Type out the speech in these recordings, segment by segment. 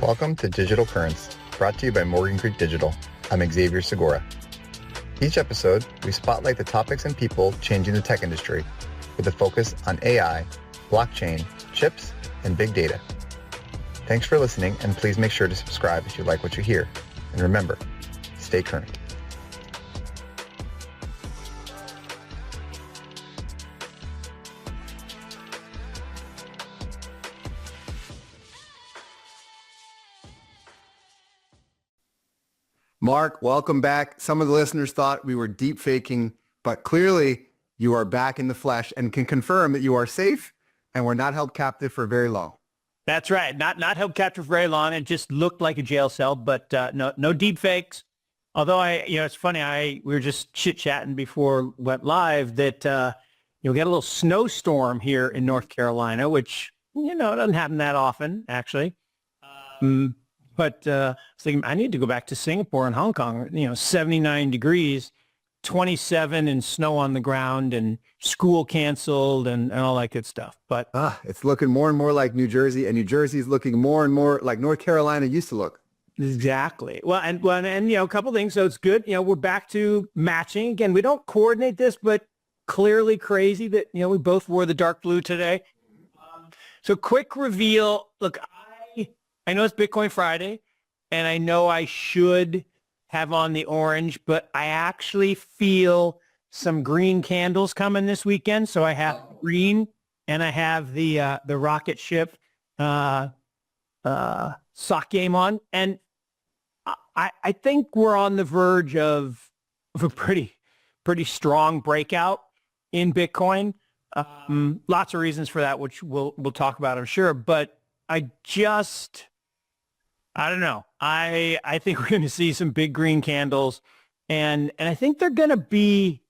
Welcome to Digital Currents, brought to you by Morgan Creek Digital. I'm Xavier Segura. Each episode, we spotlight the topics and people changing the tech industry with a focus on AI, blockchain, chips, and big data. Thanks for listening, and please make sure to subscribe if you like what you hear. And remember, stay current. Mark, welcome back. Some of the listeners thought we were deep faking, but clearly you are back in the flesh and can confirm that you are safe and were not held captive for very long. That's right. Not held captive for very long. It just looked like a jail cell, but no deep fakes. Although it's funny. We were just chit chatting before we went live that we got a little snowstorm here in North Carolina, which doesn't happen that often actually. But I was thinking, I need to go back to Singapore and Hong Kong, 79 degrees, 27 and snow on the ground and school canceled and all that good stuff. But it's looking more and more like New Jersey, and New Jersey is looking more and more like North Carolina used to look. Exactly. Well, and a couple things. So it's good. We're back to matching. Again, we don't coordinate this, but clearly crazy that, we both wore the dark blue today. So quick reveal. Look, I know it's Bitcoin Friday, and I know I should have on the orange, but I actually feel some green candles coming this weekend. So I have green, and I have the rocket ship sock game on, and I think we're on the verge of a pretty strong breakout in Bitcoin. Lots of reasons for that, which we'll talk about, I'm sure, but I don't know. I think we're going to see some big green candles, and I think they're going to be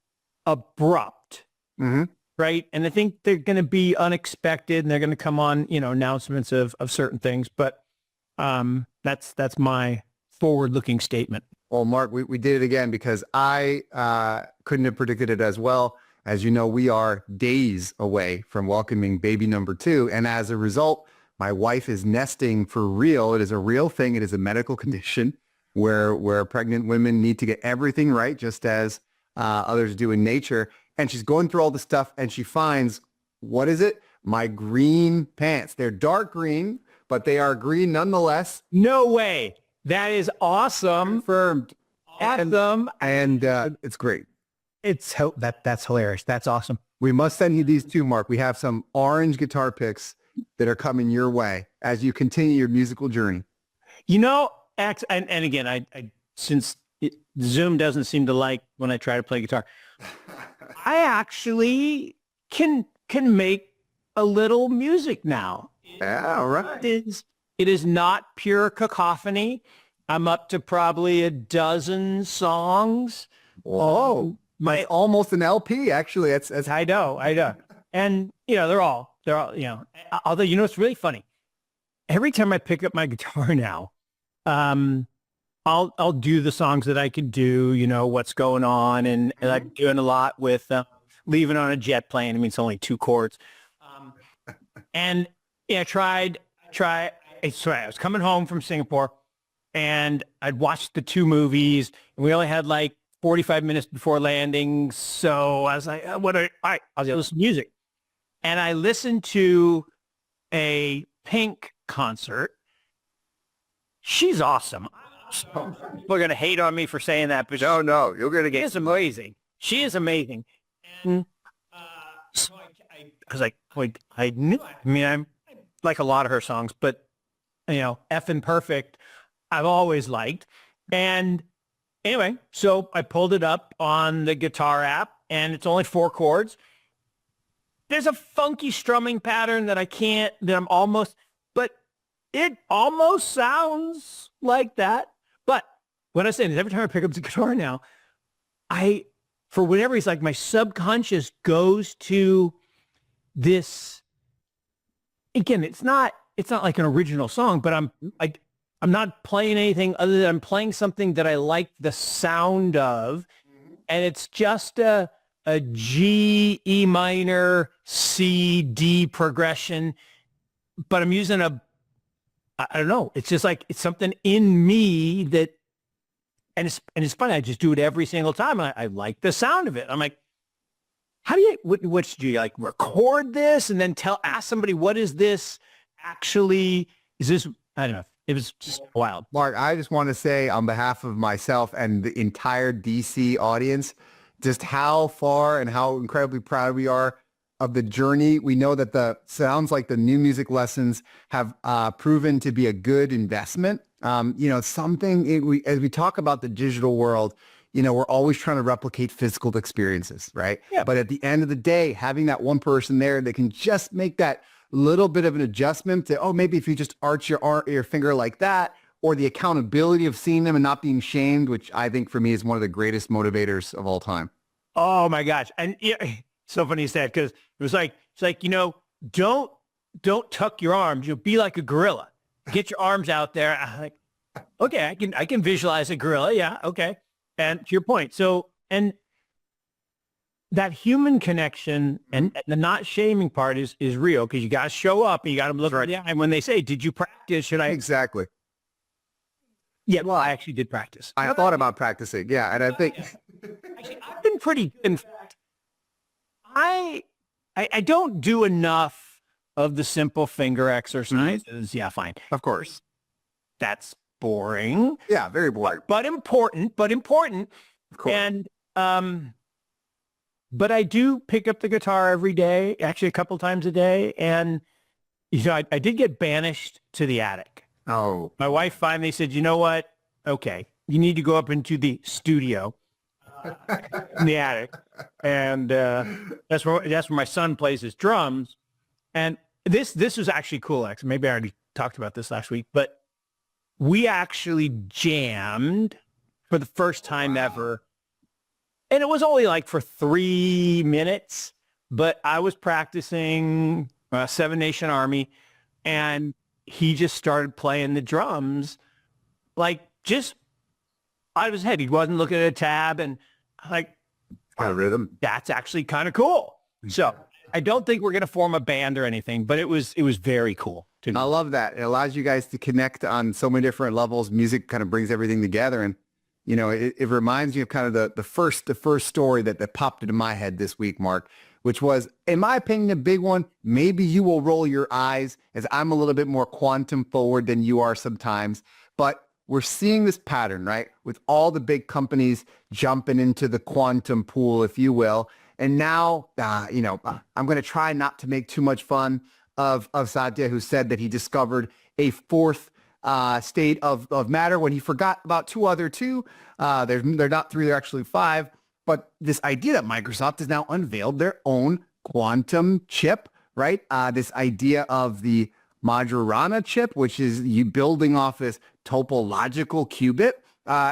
abrupt, right? And I think they're going to be unexpected, and they're going to come on, announcements of certain things. But that's my forward-looking statement. Well, Mark, we did it again because I couldn't have predicted it as well. As you know, we are days away from welcoming baby number 2, and as a result, my wife is nesting for real. It is a real thing. It is a medical condition where pregnant women need to get everything right, just as others do in nature. And she's going through all the stuff, and she finds, what is it? My green pants. They're dark green, but they are green nonetheless. No way. That is awesome. Confirmed. Awesome. And it's great. That's hilarious. That's awesome. We must send you these too, Mark. We have some orange guitar picks that are coming your way as you continue your musical journey. And again, I since Zoom doesn't seem to like when I try to play guitar, I actually can make a little music now. Yeah, all right. It is not pure cacophony. I'm up to probably a dozen songs. Oh, almost an LP, actually. That's I know. And they're all, although, it's really funny. Every time I pick up my guitar now, I'll do the songs that I can do, what's going on. And I'm doing a lot with Leaving on a Jet Plane. I mean, it's only 2 chords. And I was coming home from Singapore, and I'd watched the 2 movies, and we only had like 45 minutes before landing. So I was like, all right, I'll just listen to music. And I listened to a Pink concert. She's awesome. People are going to hate on me for saying that, but no, you're going to get... She is amazing. She is amazing. And so I was like, wait, I knew. I mean, I'm like a lot of her songs, but, Effin' Perfect, I've always liked. And anyway, so I pulled it up on the guitar app, and it's only 4 chords. There's a funky strumming pattern but it almost sounds like that. But what I'm saying is every time I pick up the guitar now, for whatever reason, like my subconscious goes to this. Again, it's not like an original song, but I'm not playing anything other than I'm playing something that I like the sound of. And it's just a G, E minor, C, D progression, but I'm using a I don't know. It's just like, it's something in me that, and it's funny. I just do it every single time. I like the sound of it. I'm like, how do you, what should you like record this and then ask somebody, what is this actually, is this, I don't know. It was just wild. Mark, I just want to say on behalf of myself and the entire DC audience, just how far and how incredibly proud we are of the journey. We know that sounds like the new music lessons have proven to be a good investment. As we talk about the digital world, we're always trying to replicate physical experiences, right? Yeah. But at the end of the day, having that one person there that can just make that little bit of an adjustment to, maybe if you just arch your finger like that, or the accountability of seeing them and not being shamed, which I think for me is one of the greatest motivators of all time. Oh my gosh. And so funny you said, because it's like, don't tuck your arms. You'll be like a gorilla. Get your arms out there. I'm like, okay, I can visualize a gorilla. Yeah. Okay. And to your point. So, and that human connection and the not shaming part is real, because you got to show up and you got to look right. And when they say, did you practice? Should I? Exactly. Yeah. Well, I actually did practice. I thought about practicing. Yeah. And I think actually, I've been pretty good. In fact, I don't do enough of the simple finger exercises. Yeah, fine. Of course. That's boring. Yeah, very boring. But important. Of course. And but I do pick up the guitar every day, actually a couple times a day. And I did get banished to the attic. Oh. My wife finally said, you know what? Okay, you need to go up into the studio. In the attic, and that's where my son plays his drums. And this was actually cool. Actually, maybe I already talked about this last week, but we actually jammed for the first time ever, and it was only like for 3 minutes. But I was practicing Seven Nation Army, and he just started playing the drums, like just out of his head. He wasn't looking at a tab, and like, a rhythm. That's actually kind of cool. So I don't think we're going to form a band or anything, but it was very cool. I love that. It allows you guys to connect on so many different levels. Music kind of brings everything together. And, it reminds me of kind of the first story that popped into my head this week, Mark, which was, in my opinion, a big one. Maybe you will roll your eyes, as I'm a little bit more quantum forward than you are sometimes, but we're seeing this pattern, right? With all the big companies jumping into the quantum pool, if you will. And now, I'm going to try not to make too much fun of Satya, who said that he discovered a fourth state of matter when he forgot about two. They're not three, they're actually five. But this idea that Microsoft has now unveiled their own quantum chip, right? This idea of the Majorana chip, which is you building off this topological qubit.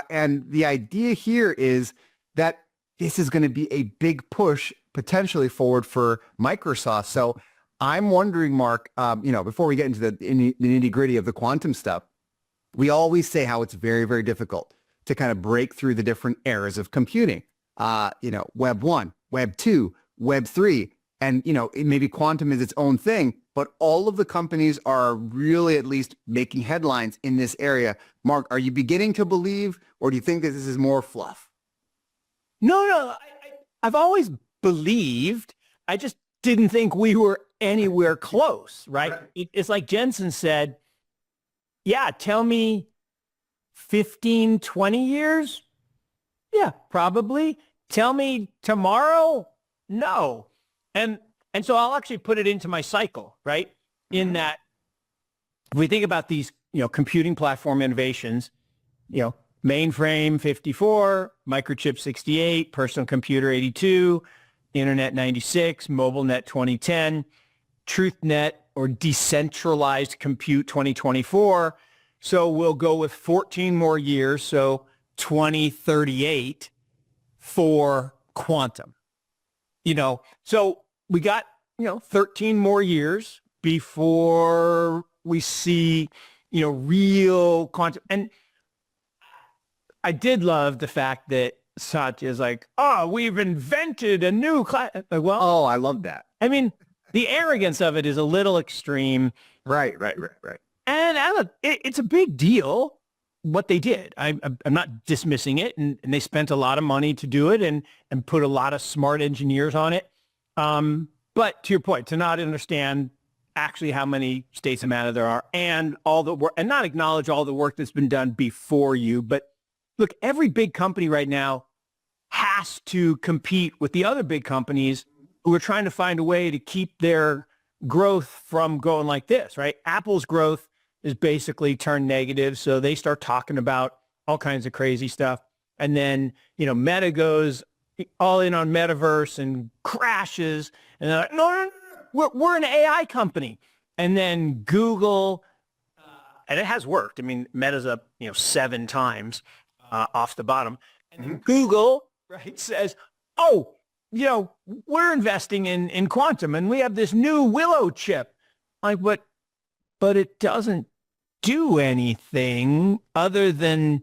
And the idea here is that this is going to be a big push potentially forward for Microsoft. So I'm wondering, Mark, before we get into the nitty gritty of the quantum stuff, we always say how it's very, very difficult to kind of break through the different eras of computing. Web 1, Web 2, Web 3, and, maybe quantum is its own thing, but all of the companies are really at least making headlines in this area. Mark, are you beginning to believe, or do you think that this is more fluff? No. I've always believed. I just didn't think we were anywhere close, right? It's like Jensen said, yeah, tell me 15, 20 years? Yeah, probably. Tell me tomorrow? No. And so I'll actually put it into my cycle, right? In that, if we think about these, computing platform innovations, mainframe 54, microchip 68, personal computer 82, internet 96, mobile net 2010, truth net or decentralized compute 2024. So we'll go with 14 more years. So 2038 for quantum, so we got, 13 more years before we see, real quantum. And I did love the fact that Satya is like, we've invented a new class. Well, I love that. I mean, the arrogance of it is a little extreme. Right. And it's a big deal what they did. I'm not dismissing it, and they spent a lot of money to do it, and put a lot of smart engineers on it. But to your point, to not understand actually how many states of matter there are, and all the work, and not acknowledge all the work that's been done before you. But look, every big company right now has to compete with the other big companies who are trying to find a way to keep their growth from going like this, right? Apple's growth is basically turned negative. So they start talking about all kinds of crazy stuff. And then, Meta goes all in on metaverse and crashes. And they're like, no, we're an AI company. And then Google, and it has worked. I mean, Meta's up, 7 times off the bottom. And then Google, right, says, oh, we're investing in quantum, and we have this new Willow chip. Like, but it doesn't do anything other than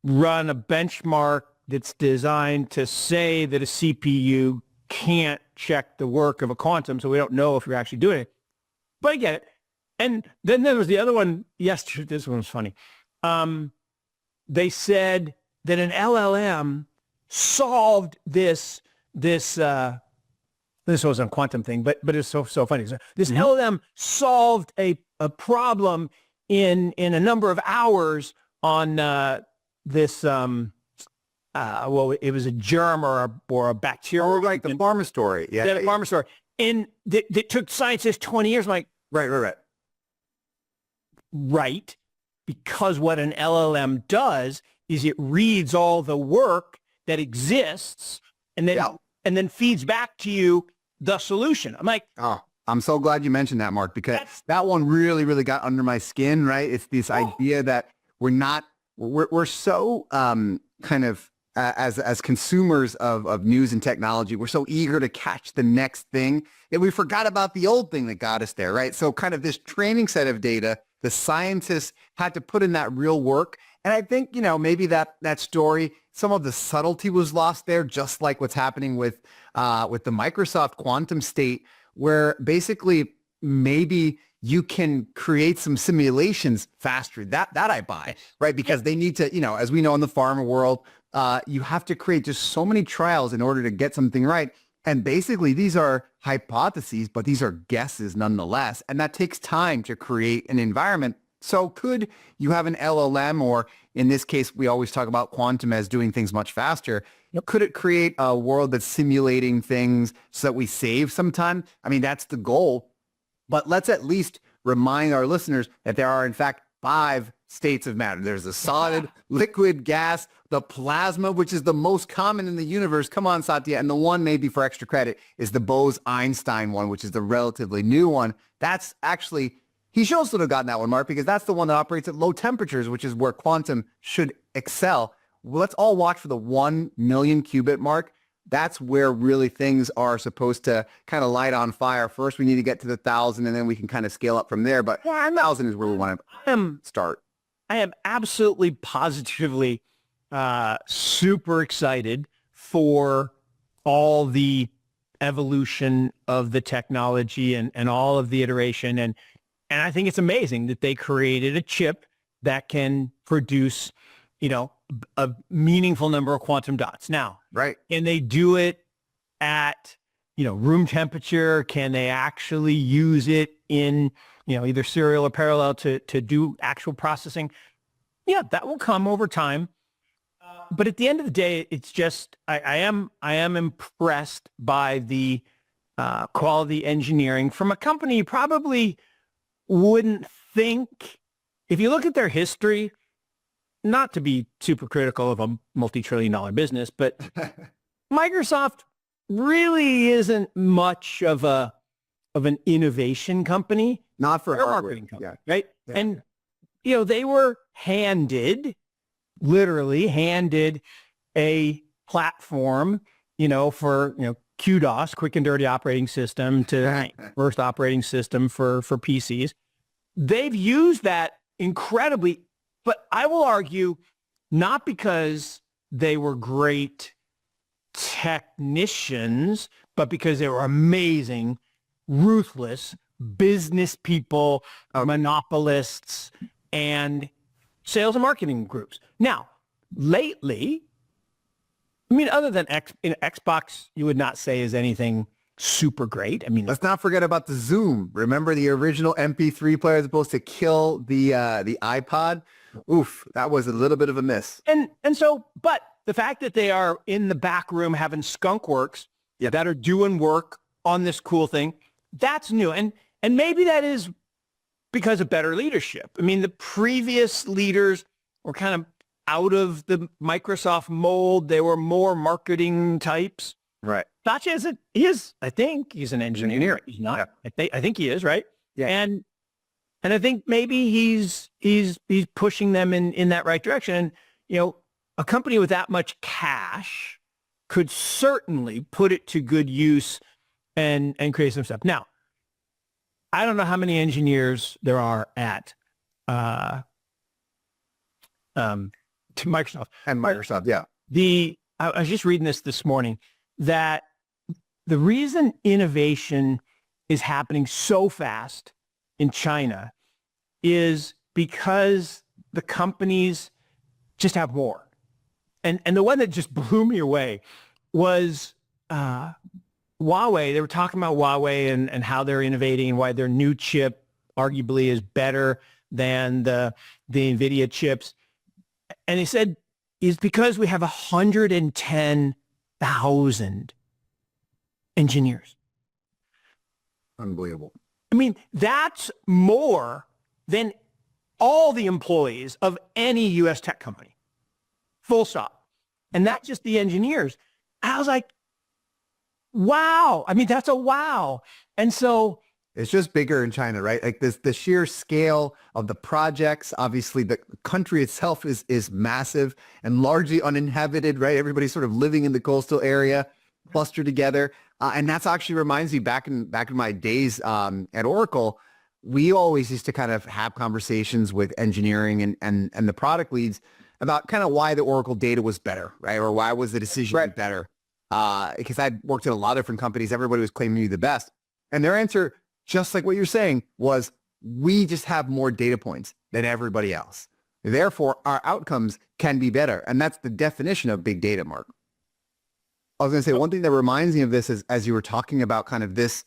run a benchmark that's designed to say that a CPU can't check the work of a quantum, so we don't know if you're actually doing it. But I get it. And then there was the other one yesterday. This one was funny. They said that an LLM solved this wasn't a quantum thing, but it's so funny. So this LLM solved a problem in a number of hours on this it was a germ or a bacteria, or like the pharma story. The pharma story. And that took scientists 20 years. I'm like, right, because what an LLM does is it reads all the work that exists and then feeds back to you the solution. I'm like, oh, I'm so glad you mentioned that, Mark, because that one really, really got under my skin, right? It's this idea that we're so kind of as consumers of news and technology, we're so eager to catch the next thing that we forgot about the old thing that got us there, right? So kind of this training set of data, the scientists had to put in that real work. And I think, maybe that story, some of the subtlety was lost there, just like what's happening with the Microsoft quantum state, where basically maybe you can create some simulations faster. That I buy, right? Because they need to, as we know in the pharma world, you have to create just so many trials in order to get something right. And basically these are hypotheses, but these are guesses nonetheless. And that takes time to create an environment. So could you have an LLM, or in this case, we always talk about quantum as doing things much faster. Could it create a world that's simulating things so that we save some time? I mean, that's the goal. But let's at least remind our listeners that there are, in fact, 5 states of matter. There's the solid, liquid, gas, the plasma, which is the most common in the universe. Come on, Satya. And the one, maybe for extra credit, is the Bose-Einstein one, which is the relatively new one. That's actually... He should also have gotten that one, Mark, because that's the one that operates at low temperatures, which is where quantum should excel. Well, let's all watch for the 1 million qubit mark. That's where really things are supposed to kind of light on fire. First, we need to get to the 1,000, and then we can kind of scale up from there. But 1,000 is where we want to start. I am absolutely positively super excited for all the evolution of the technology and all of the iteration. And I think it's amazing that they created a chip that can produce, a meaningful number of quantum dots. Now, right. Can they do it at, room temperature? Can they actually use it in, either serial or parallel to do actual processing? Yeah, that will come over time. But at the end of the day, it's just, I am impressed by the quality engineering from a company you probably wouldn't think. If you look at their history, not to be super critical of a multi-trillion-dollar business, but Microsoft really isn't much of an innovation company. Not for a marketing company, right? Yeah. And they were literally handed a platform, for QDOS, quick and dirty operating system, to first operating system for PCs. They've used that incredibly, but I will argue not because they were great technicians, but because they were amazing, ruthless business people, monopolists, and sales and marketing groups. Now, lately, I mean, other than Xbox, you would not say is anything super great. I mean, let's not forget about the Zoom. Remember the original MP3 player is supposed to kill the iPod? Oof, that was a little bit of a miss. And so, but the fact that they are in the back room having skunk works that are doing work on this cool thing, that's new. And maybe that is because of better leadership. I mean, the previous leaders were kind of out of the Microsoft mold. They were more marketing types. Right. Satya is, I think he's an engineer. He's not. Yeah. I think he is, right? Yeah. And I think maybe he's pushing them in that right direction. And, you know, a company with that much cash could certainly put it to good use and create some stuff. Now, I don't know how many engineers there are at Microsoft. And Microsoft, yeah. I was just reading this morning that the reason innovation is happening so fast in China is because the companies just have more. And the one that just blew me away was Huawei. They were talking about Huawei and how they're innovating and why their new chip arguably is better than the NVIDIA chips. And he said, it's because we have 110,000 engineers. Unbelievable. I mean, that's more than all the employees of any U.S. tech company. Full stop. And that's just the engineers. I was like, wow. I mean, that's a wow. And so it's just bigger in China, right? Like the sheer scale of the projects. Obviously, the country itself is massive and largely uninhabited, right? Everybody's sort of living in the coastal area, clustered together. And that's actually reminds me back in my days at Oracle, we always used to kind of have conversations with engineering and the product leads about kind of why the Oracle data was better, right? Or why was the decision better? Because I'd worked at a lot of different companies. Everybody was claiming to be the best. And their answer, just like what you're saying, was we just have more data points than everybody else. Therefore, our outcomes can be better. And that's the definition of big data, Mark. I was going to say, one thing that reminds me of this is, as you were talking about kind of this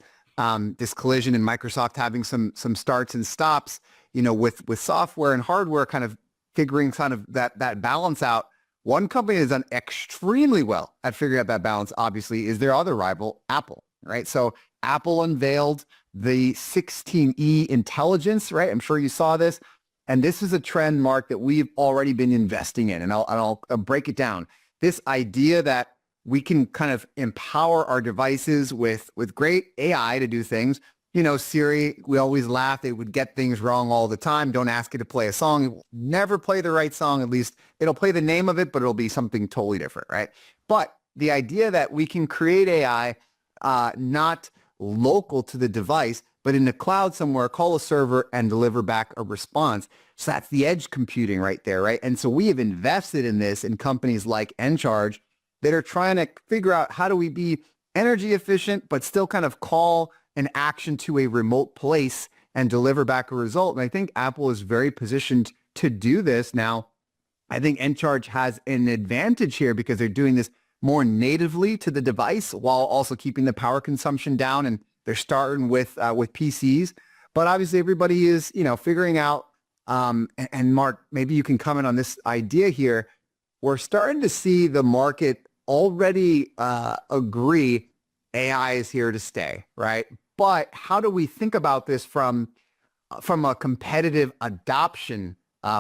this collision in Microsoft having some starts and stops, you know, with software and hardware kind of figuring kind of that balance out. One company that's done extremely well at figuring out that balance, obviously, is their other rival, Apple, right? So Apple unveiled the 16E intelligence, right? I'm sure you saw this. And this is a trend, Mark, that we've already been investing in. And I'll break it down. This idea that we can kind of empower our devices with great AI to do things. You know, Siri, we always laugh. They would get things wrong all the time. Don't ask it to play a song. It will never play the right song. At least it'll play the name of it, but it'll be something totally different, right? But the idea that we can create AI not local to the device, but in the cloud somewhere, call a server and deliver back a response. So that's the edge computing right there, right? And so we have invested in this in companies like Encharge that are trying to figure out how do we be energy efficient, but still kind of call an action to a remote place and deliver back a result. And I think Apple is very positioned to do this. Now, I think Encharge has an advantage here because they're doing this more natively to the device while also keeping the power consumption down. And they're starting with PCs. But obviously, everybody is, you know, figuring out, and Mark, maybe you can comment on this idea here. We're starting to see the market already agree AI is here to stay, right? But how do we think about this from a competitive adoption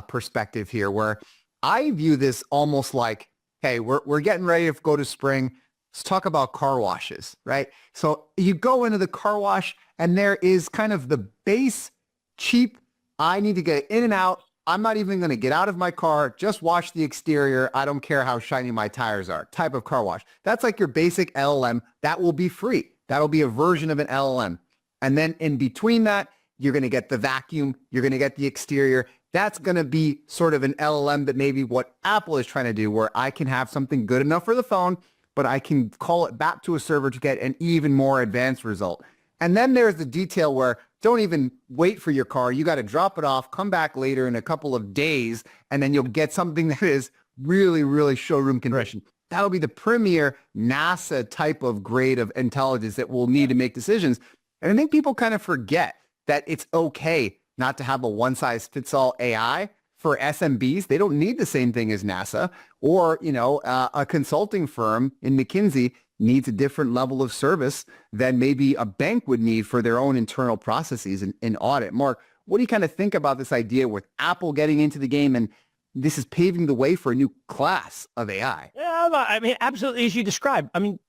perspective here, where I view this almost like, hey, we're getting ready to go to spring. Let's talk about car washes, right? So you go into the car wash and there is kind of the base cheap, I need to get in and out. I'm not even going to get out of my car, just wash the exterior. I don't care how shiny my tires are type of car wash. That's like your basic LLM. That will be free. That'll be a version of an LLM. And then in between that, you're going to get the vacuum. You're going to get the exterior. That's going to be sort of an LLM that maybe what Apple is trying to do, where I can have something good enough for the phone, but I can call it back to a server to get an even more advanced result. And then there's the detail where don't even wait for your car. You got to drop it off, come back later in a couple of days, and then you'll get something that is really, really showroom condition. Right. That'll be the premier NASA type of grade of intelligence that we'll need to make decisions. And I think people kind of forget that it's okay not to have a one-size-fits-all AI. For SMBs, they don't need the same thing as NASA, or, a consulting firm in McKinsey needs a different level of service than maybe a bank would need for their own internal processes in audit. Mark, what do you kind of think about this idea with Apple getting into the game, and this is paving the way for a new class of AI? Yeah, I mean, absolutely, as you described. I mean,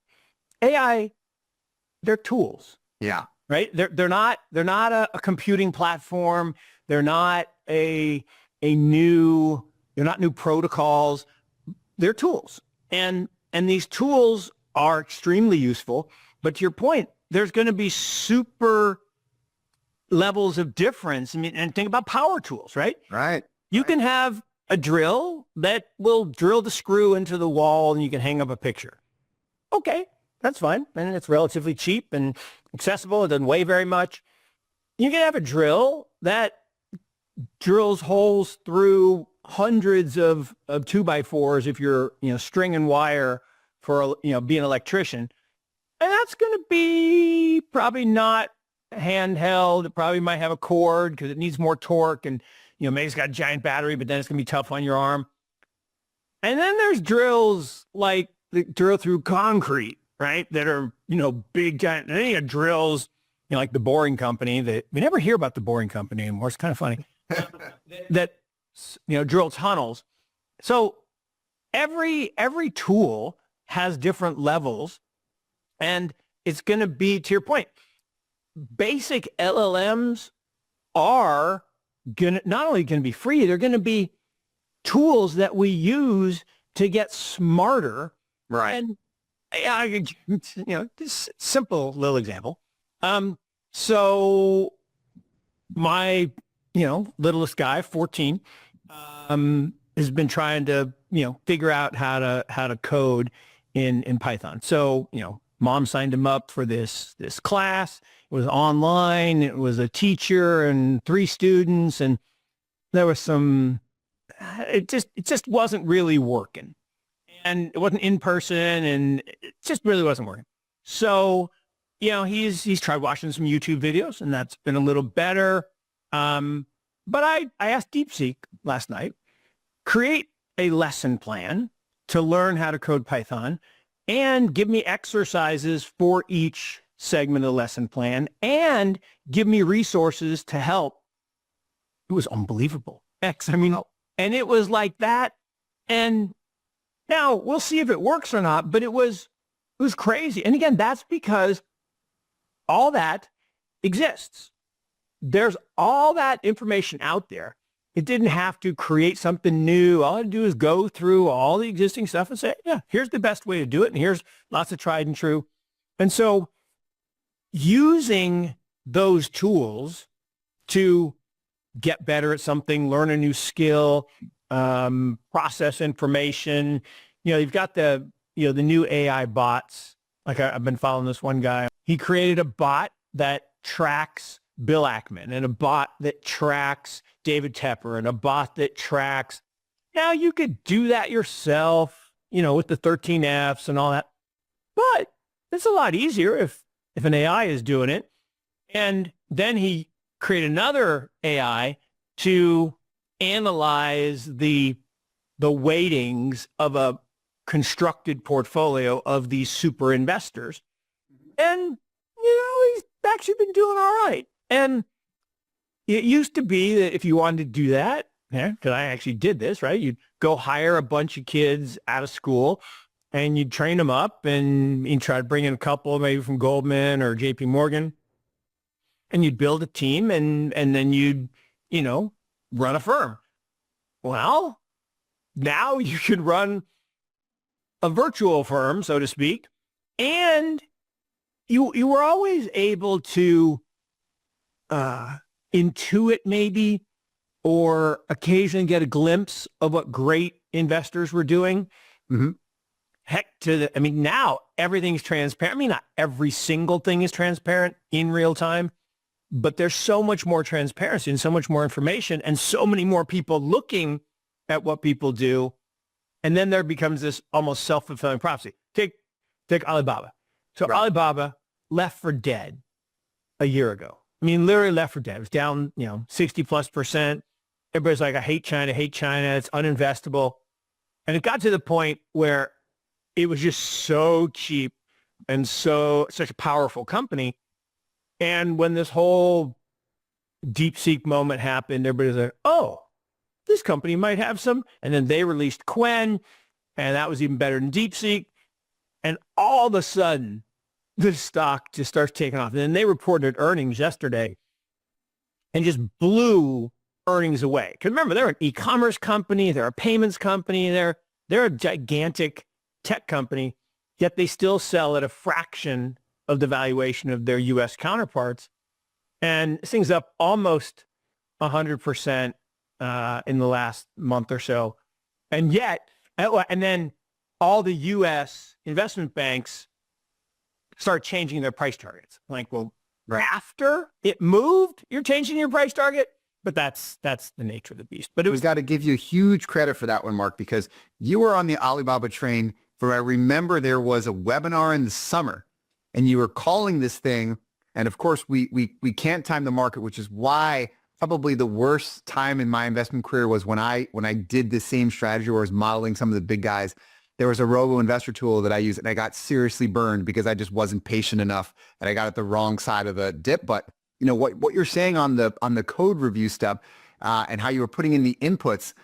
AI, they're tools. Yeah. Right? They're not a computing platform. They're not they're not new protocols. They're tools. And these tools are extremely useful. But to your point, there's going to be super levels of difference. I mean, and think about power tools, right? Right. You can have a drill that will drill the screw into the wall and you can hang up a picture. Okay, that's fine. And it's relatively cheap and accessible. It doesn't weigh very much. You can have a drill that drills holes through hundreds of 2x4s if you're, stringing wire for, being an electrician. And that's going to be probably not handheld. It probably might have a cord because it needs more torque, and, maybe it's got a giant battery, but then it's going to be tough on your arm. And then there's drills like that drill through concrete, right? That are, big, giant. And then you have drills, like the Boring Company that we never hear about the Boring Company anymore. It's kind of funny. that drill tunnels. So every tool has different levels, and it's going to be, to your point, basic LLMs are not only going to be free, they're going to be tools that we use to get smarter. Right. And this simple little example. So my littlest guy, 14, has been trying to, figure out how to code in Python. So, mom signed him up for this class. It was online. It was a teacher and 3 students, and there was it just wasn't really working. And it wasn't in person, and it just really wasn't working. So, he's tried watching some YouTube videos, and that's been a little better. But I asked DeepSeek last night, create a lesson plan to learn how to code Python and give me exercises for each segment of the lesson plan and give me resources to help. It was unbelievable. And it was like that. And now we'll see if it works or not, but it was crazy. And again, that's because all that exists. There's all that information out there. It didn't have to create something new. All I had to do is go through all the existing stuff and say, yeah, here's the best way to do it. And here's lots of tried and true. And so using those tools to get better at something, learn a new skill, process information. You've got the new AI bots. Like I've been following this one guy. He created a bot that tracks Bill Ackman, and a bot that tracks David Tepper, and a bot that tracks. Now you could do that yourself, with the 13 Fs and all that. But it's a lot easier if an AI is doing it. And then he created another AI to analyze the weightings of a constructed portfolio of these super investors. And, he's actually been doing all right. And it used to be that if you wanted to do that, because I actually did this, right? You'd go hire a bunch of kids out of school and you'd train them up, and you'd try to bring in a couple maybe from Goldman or JP Morgan, and you'd build a team, and then you'd, run a firm. Well, now you can run a virtual firm, so to speak, and you were always able to intuit maybe, or occasionally get a glimpse of what great investors were doing. Mm-hmm. Heck, now everything's transparent. Not every single thing is transparent in real time, but there's so much more transparency and so much more information and so many more people looking at what people do. And then there becomes this almost self-fulfilling prophecy. Take Alibaba. So Right. Alibaba left for dead a year ago. I mean, literally left for dead. It was down, 60+%. Everybody's like, I hate China. It's uninvestable. And it got to the point where it was just so cheap and such a powerful company. And when this whole DeepSeek moment happened, everybody's like, oh, this company might have some. And then they released Quen, and that was even better than DeepSeek. And all of a sudden, the stock just starts taking off. And then they reported earnings yesterday and just blew earnings away. Because remember, they're an e-commerce company, they're a payments company, they're a gigantic tech company, yet they still sell at a fraction of the valuation of their U.S. counterparts. And this thing's up almost 100% in the last month or so. And yet, and then all the U.S. investment banks start changing their price targets. Like, well, after it moved, you're changing your price target? But that's the nature of the beast. But We've got to give you huge credit for that one, Mark, because you were on the Alibaba train for, I remember there was a webinar in the summer and you were calling this thing. And of course, we can't time the market, which is why probably the worst time in my investment career was when I did the same strategy where I was modeling some of the big guys. There was a robo investor tool that I used and I got seriously burned because I just wasn't patient enough and I got at the wrong side of the dip. But what you're saying on the code review stuff and how you were putting in the inputs,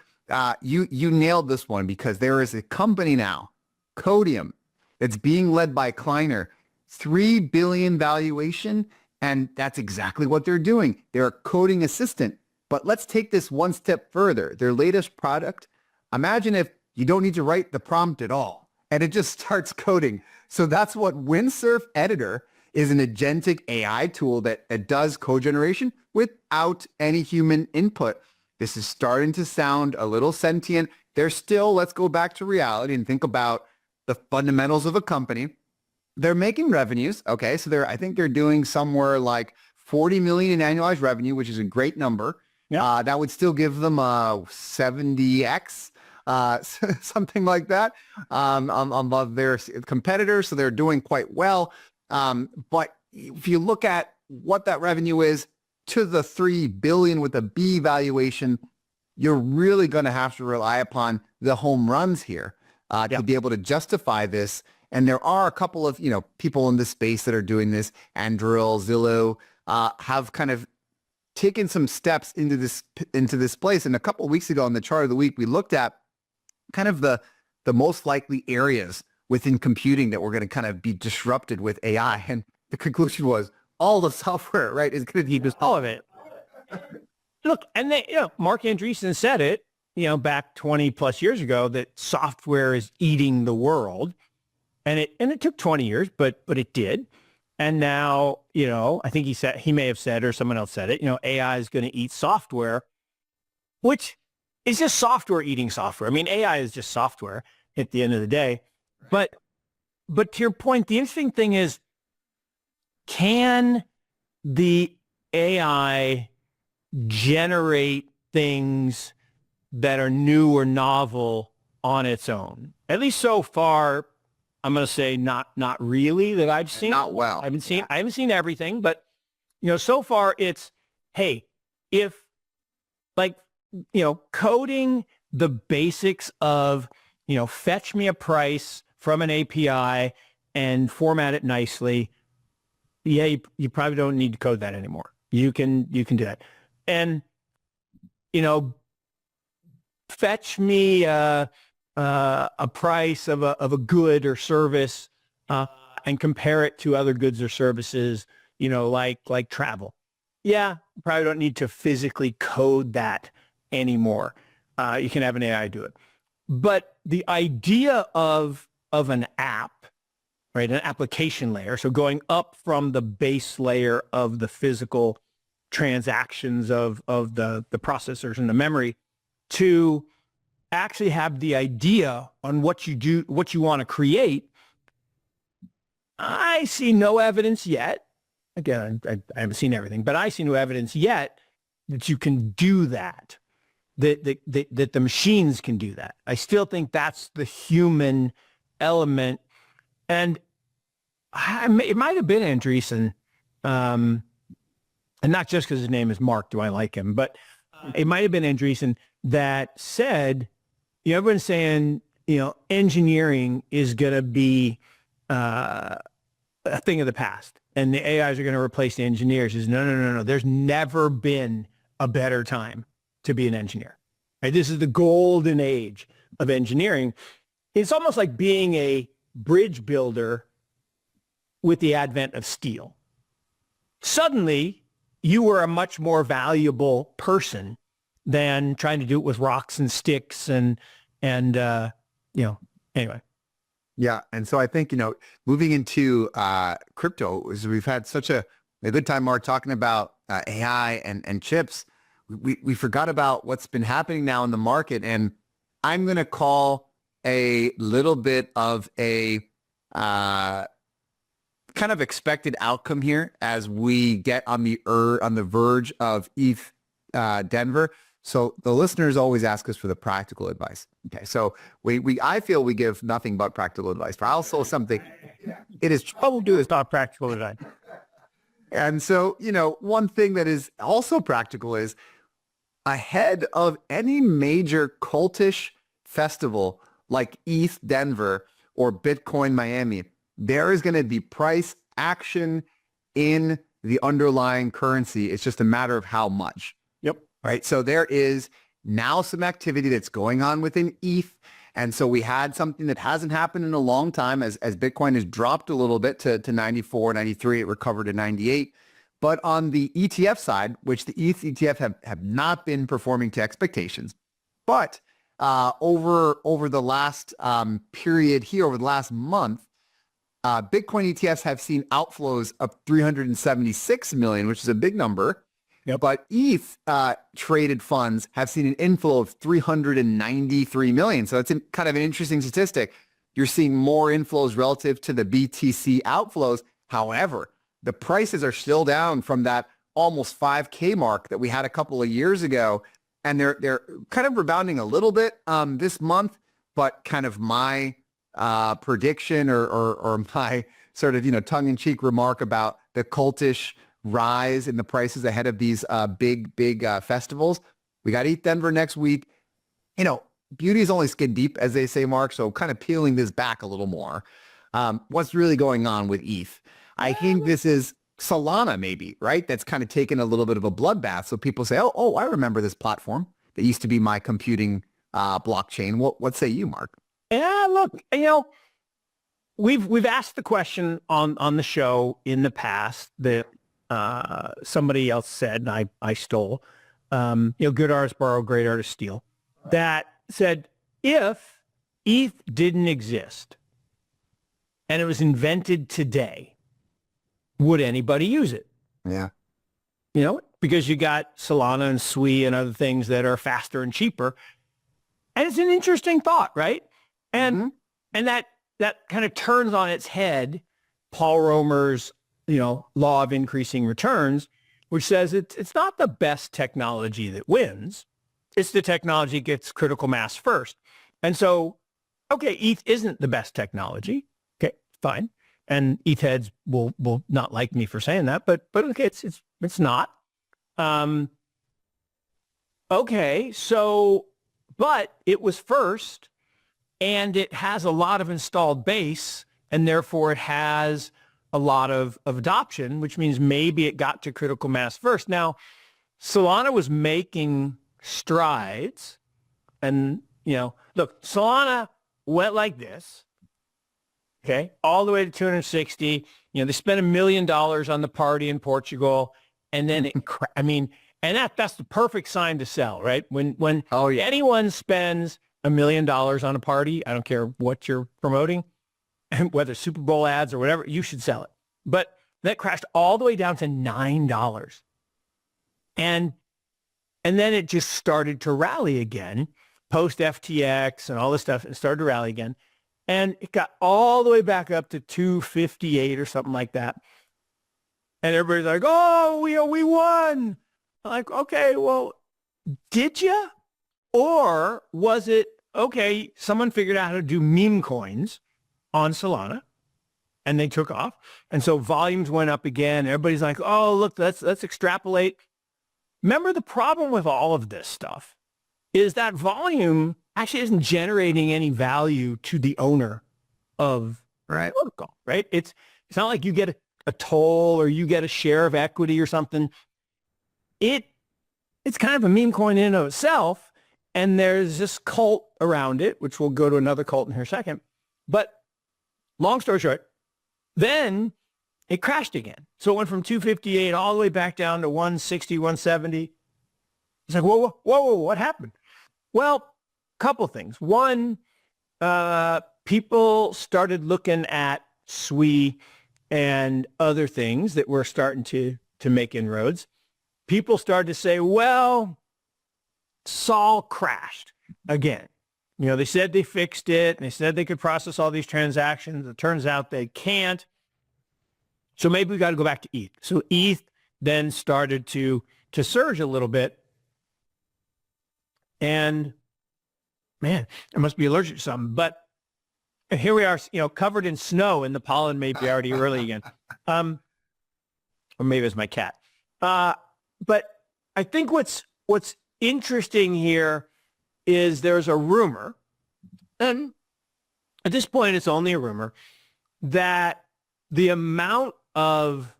you nailed this one, because there is a company now, Codium, that's being led by Kleiner, $3 billion valuation. And that's exactly what they're doing. They're a coding assistant. But let's take this one step further. Their latest product, imagine if you don't need to write the prompt at all and it just starts coding. So that's what Windsurf Editor is, an agentic AI tool that does code generation without any human input. This is starting to sound a little sentient. There's still, let's go back to reality and think about the fundamentals of a company. They're making revenues. Okay. So I think they're doing somewhere like 40 million in annualized revenue, which is a great number. Yeah. That would still give them a 70x, something like that, on their competitors. So they're doing quite well. But if you look at what that revenue is to the 3 billion with a B valuation, you're really going to have to rely upon the home runs here to be able to justify this. And there are a couple of, people in this space that are doing this. Anduril, Zillow, have kind of taken some steps into this place. And a couple of weeks ago on the chart of the week, we looked at kind of the most likely areas within computing that were going to kind of be disrupted with AI. And the conclusion was all the software, right, is going to need all of it. Look, and Mark Andreessen said it, back 20 plus years ago, that software is eating the world. And it took 20 years, but it did. And now, I think he may have said, or someone else said it, AI is going to eat software, which is just software eating software. I mean, AI is just software at the end of the day. But to your point, the interesting thing is, can the AI generate things that are new or novel on its own? At least so far, I'm going to say not really that I've seen. Not well. I haven't seen everything, but so far it's, hey, if coding the basics of, fetch me a price from an API and format it nicely. Yeah, you probably don't need to code that anymore. You can do that. And, fetch me a price of a good or service and compare it to other goods or services, like travel. Yeah, probably don't need to physically code that anymore. You can have an AI do it. But the idea of an app, right, an application layer, so going up from the base layer of the physical transactions of the processors and the memory to actually have the idea on what you want to create, I see no evidence yet again, I haven't seen everything, but I see no evidence yet that you can do that, that the machines can do that. I still think that's the human element. And it might have been Andreessen, and not just because his name is Mark, do I like him, but it might have been Andreessen that said, everyone's saying, engineering is going to be a thing of the past, and the AIs are going to replace the engineers. Is no. There's never been a better time to be an engineer. Right? This is the golden age of engineering. It's almost like being a bridge builder with the advent of steel. Suddenly, you were a much more valuable person than trying to do it with rocks and sticks and anyway. Yeah. And so I think, moving into crypto, is we've had such a good time, Mark, talking about AI and chips. We forgot about what's been happening now in the market. And I'm going to call a little bit of a kind of expected outcome here as we get on the verge of ETH Denver. So the listeners always ask us for the practical advice. Okay, so I feel we give nothing but practical advice. For also something, it is What we'll do is not practical advice. And so, one thing that is also practical is ahead of any major cultish festival like ETH Denver or Bitcoin Miami, there is going to be price action in the underlying currency. It's just a matter of how much. Yep. Right. So there is now some activity that's going on within ETH. And so we had something that hasn't happened in a long time as Bitcoin has dropped a little bit to 94, 93. It recovered to 98. But on the ETF side, which the ETH ETF have not been performing to expectations, but over the last period here, over the last month, Bitcoin ETFs have seen outflows of 376 million, which is a big number. Yep. But ETH traded funds have seen an inflow of 393 million. So it's kind of an interesting statistic. You're seeing more inflows relative to the BTC outflows. However, the prices are still down from that almost 5K mark that we had a couple of years ago. And they're kind of rebounding a little bit this month, but kind of my prediction or my sort of, tongue-in-cheek remark about the cultish rise in the prices ahead of these big festivals. We got ETH Denver next week. Beauty is only skin deep, as they say, Mark. So kind of peeling this back a little more. What's really going on with ETH? I think this is Solana, maybe, right? That's kind of taken a little bit of a bloodbath. So people say, oh, I remember this platform that used to be my computing blockchain. What say you, Mark? Yeah, look, we've asked the question on the show in the past that somebody else said, and I stole, good artists borrow, great artists steal, that said, if ETH didn't exist and it was invented today, would anybody use it? Yeah. Because you got Solana and Sui and other things that are faster and cheaper. And it's an interesting thought, right? And that kind of turns on its head Paul Romer's, law of increasing returns, which says it's not the best technology that wins. It's the technology that gets critical mass first. And so, okay, ETH isn't the best technology. Okay, fine. And ETH heads will not like me for saying that, but okay, it's not. Okay, so, but it was first, and it has a lot of installed base, and therefore it has a lot of adoption, which means maybe it got to critical mass first. Now, Solana was making strides, and, look, Solana went like this. Okay, all the way to 260. They spent $1 million on the party in Portugal, and then and that's the perfect sign to sell, right? When anyone spends $1 million on a party, I don't care what you're promoting, whether Super Bowl ads or whatever, you should sell it. But that crashed all the way down to $9, and then it just started to rally again, post FTX and all this stuff, and started to rally again. And it got all the way back up to 258 or something like that. And everybody's like, oh, we won. I'm like, okay, well, did you? Or was it, okay, someone figured out how to do meme coins on Solana and they took off. And so volumes went up again. Everybody's like, oh, look, let's extrapolate. Remember, the problem with all of this stuff is that volume actually isn't generating any value to the owner of protocol, right? It's not like you get a toll or you get a share of equity or something. It's kind of a meme coin in and of itself. And there's this cult around it, which we'll go to another cult in here in a second. But long story short, then it crashed again. So it went from 258 all the way back down to 160, 170. It's like, whoa, what happened? Well, a couple things. One, people started looking at SWE and other things that were starting to make inroads. People started to say, well, Sol crashed again. You know, they said they fixed it and they said they could process all these transactions. It turns out they can't. So maybe we got to go back to ETH. So ETH then started to surge a little bit. And man, I must be allergic to something. But here we are, you know, covered in snow, and the pollen may be already early again. Or maybe it's my cat. But I think what's interesting here is there's a rumor, and at this point it's only a rumor, that the amount of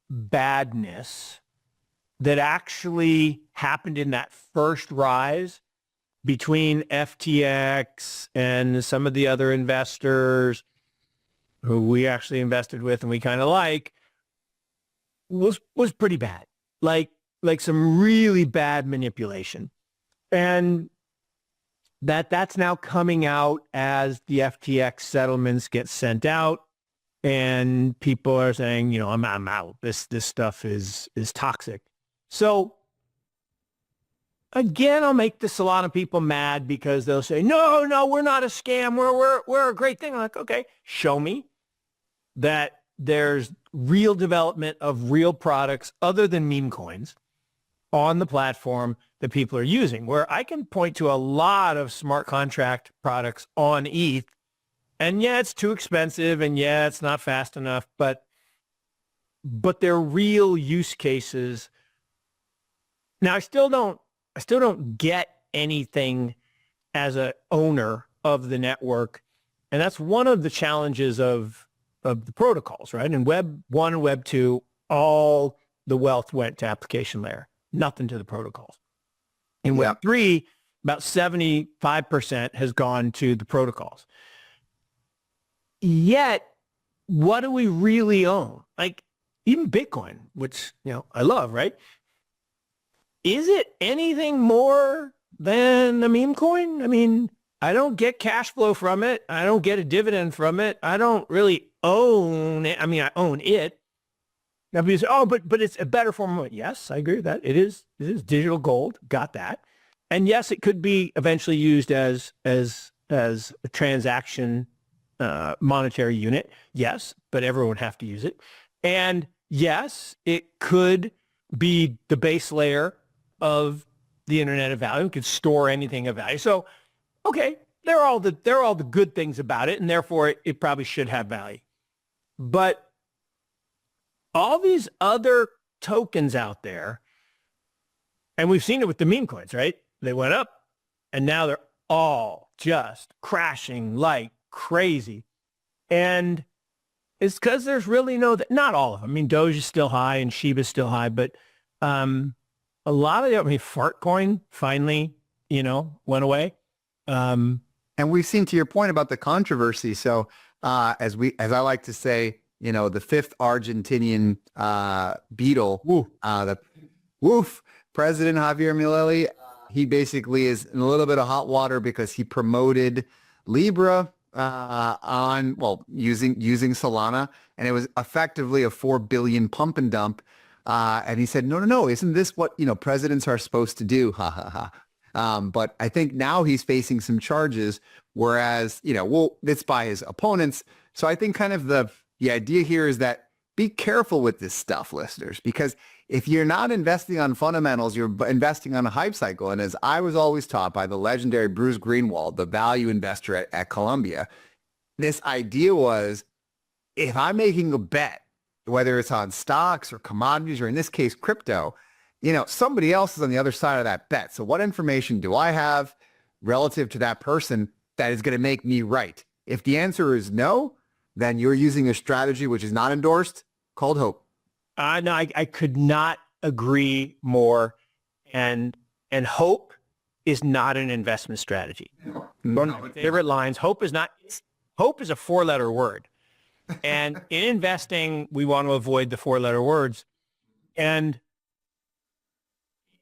badness that actually happened in that first rise between FTX and some of the other investors who we actually invested with and we kind of like was pretty bad. Like some really bad manipulation. And that's now coming out as the FTX settlements get sent out, and people are saying, you know, I'm out. This stuff is toxic. So again, I'll make the Solana people mad because they'll say, no, we're not a scam. We're a great thing. I'm like, okay, show me that there's real development of real products other than meme coins on the platform that people are using, where I can point to a lot of smart contract products on ETH. And yeah, it's too expensive, and yeah, it's not fast enough, but they're real use cases. Now, I still don't get anything as an owner of the network. And that's one of the challenges of the protocols, right? In Web 1 and Web 2, all the wealth went to application layer, nothing to the protocols. In Web 3, about 75% has gone to the protocols. Yet, what do we really own? Like, even Bitcoin, which, you know, I love, right? Is it anything more than a meme coin? I mean, I don't get cash flow from it. I don't get a dividend from it. I don't really own it. I mean, I own it. Now people say, oh, but it's a better form of it. Yes, I agree with that. It is digital gold. Got that. And yes, it could be eventually used as a transaction monetary unit. Yes, but everyone would have to use it. And yes, it could be the base layer of the internet of value. It could store anything of value. So, okay, they're all the good things about it, and therefore it probably should have value. But all these other tokens out there, and we've seen it with the meme coins, right? They went up, and now they're all just crashing like crazy. And it's because there's really not all of them. I mean, Doge is still high and Shiba is still high, but a lot of the, I mean, Fartcoin finally, went away. And we've seen, to your point about the controversy. So as I like to say, the fifth Argentinian beetle, President Javier Milei, he basically is in a little bit of hot water because he promoted Libra using Solana, and it was effectively a 4 billion pump and dump. And he said, no, isn't this what presidents are supposed to do? Ha ha ha. But I think now he's facing some charges, whereas it's by his opponents. So I think kind of the idea here is that be careful with this stuff, listeners, because if you're not investing on fundamentals, you're investing on a hype cycle. And as I was always taught by the legendary Bruce Greenwald, the value investor at Columbia, this idea was, if I'm making a bet, whether it's on stocks or commodities, or in this case, crypto, somebody else is on the other side of that bet. So what information do I have relative to that person that is going to make me right? If the answer is no, then you're using a strategy which is not endorsed, called hope. No, I could not agree more. And hope is not an investment strategy. One of my favorite lines, hope is a four-letter word. And in investing, we want to avoid the four-letter words. And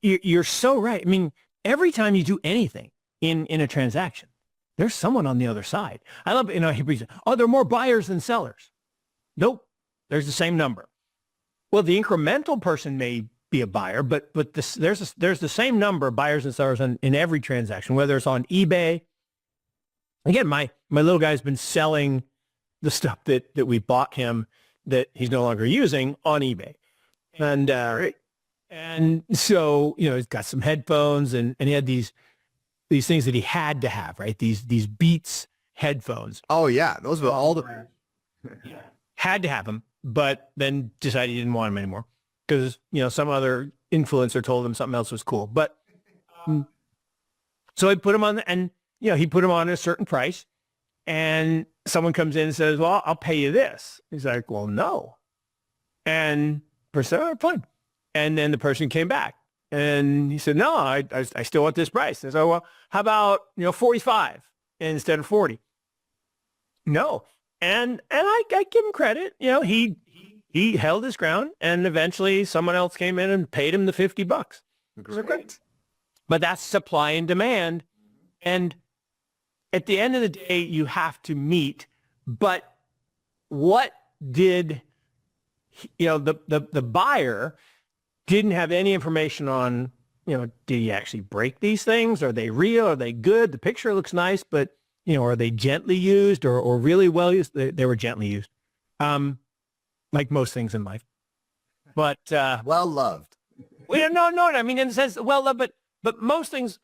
you're so right. I mean, every time you do anything in a transaction, there's someone on the other side. I love, there are more buyers than sellers. Nope. There's the same number. Well, the incremental person may be a buyer, but there's the same number of buyers and sellers in every transaction, whether it's on eBay. Again, my little guy's been selling the stuff that we bought him that he's no longer using on eBay. And so, he's got some headphones and he had these things that he had to have, right? These Beats headphones. Oh yeah. Those were all the... Had to have them, but then decided he didn't want them anymore because, some other influencer told him something else was cool. But so I put him on he put him on a certain price, and someone comes in and says, well, I'll pay you this. He's like, well, no. And person said, all right, fine. And then the person came back and he said, no, I still want this price. I said, well, how about, 45 instead of 40? No. And I give him credit. He held his ground, and eventually someone else came in and paid him the $50. Great. But that's supply and demand. And at the end of the day, you have to meet. But what did, the buyer didn't have any information on, did he actually break these things? Are they real? Are they good? The picture looks nice, but are they gently used or really well used? They were gently used, like most things in life. But well loved. No. I mean, in the sense, well loved, but most things,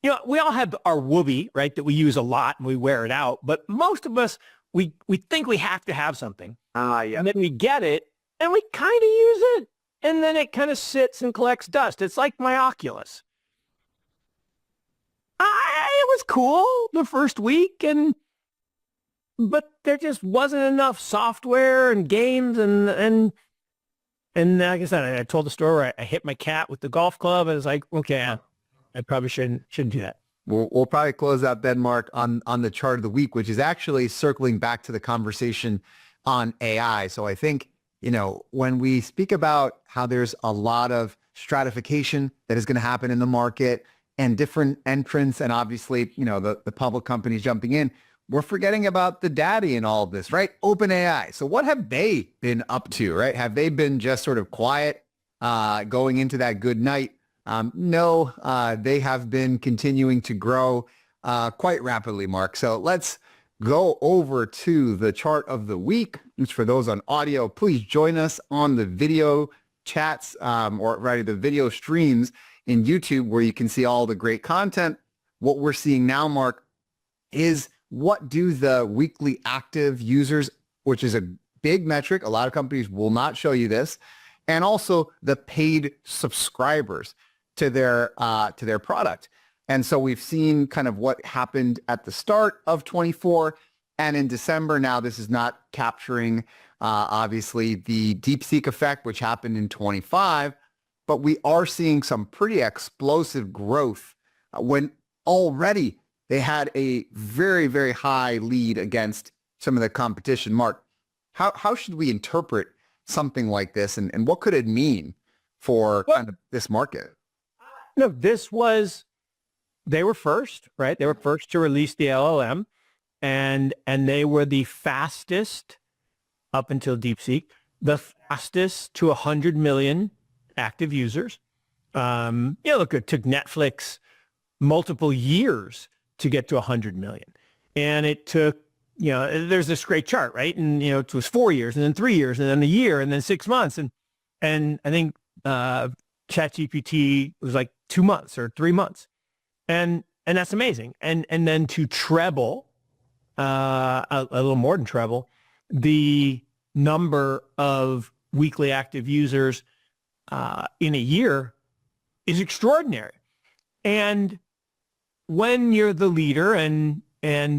we all have our whoopee, right? That we use a lot and we wear it out. But most of us, we think we have to have something, and then we get it and we kind of use it, and then it kind of sits and collects dust. It's like my Oculus. It was cool the first week, but there just wasn't enough software and games and like I said, I told the story where I hit my cat with the golf club, and it's like, okay, I probably shouldn't do that. We'll probably close out then, Mark, on the chart of the week, which is actually circling back to the conversation on AI. So I think, when we speak about how there's a lot of stratification that is going to happen in the market and different entrants, and obviously, the public companies jumping in, we're forgetting about the daddy in all of this, right? OpenAI. So what have they been up to, right? Have they been just sort of quiet going into that good night? No, they have been continuing to grow quite rapidly, Mark. So let's go over to the chart of the week, which for those on audio, please join us on the video chats or rather the video streams in YouTube where you can see all the great content. What we're seeing now, Mark, is what do the weekly active users, which is a big metric. A lot of companies will not show you this. And also the paid subscribers to their product. And so we've seen kind of what happened at the start of 24 and in December. Now this is not capturing obviously the DeepSeek effect, which happened in 25, but we are seeing some pretty explosive growth when already they had a very, very high lead against some of the competition. Mark, how should we interpret something like this, and what could it mean for kind of this market? No, they were first, right? They were first to release the LLM, and they were the fastest up until DeepSeek, the fastest to 100 million active users. Look, it took Netflix multiple years to get to 100 million. And it took there's this great chart, right? And, it was 4 years and then 3 years and then a year and then 6 months. And I think ChatGPT was like 2 months or 3 months. And that's amazing. And then to treble, a little more than treble, the number of weekly active users in a year is extraordinary. And when you're the leader and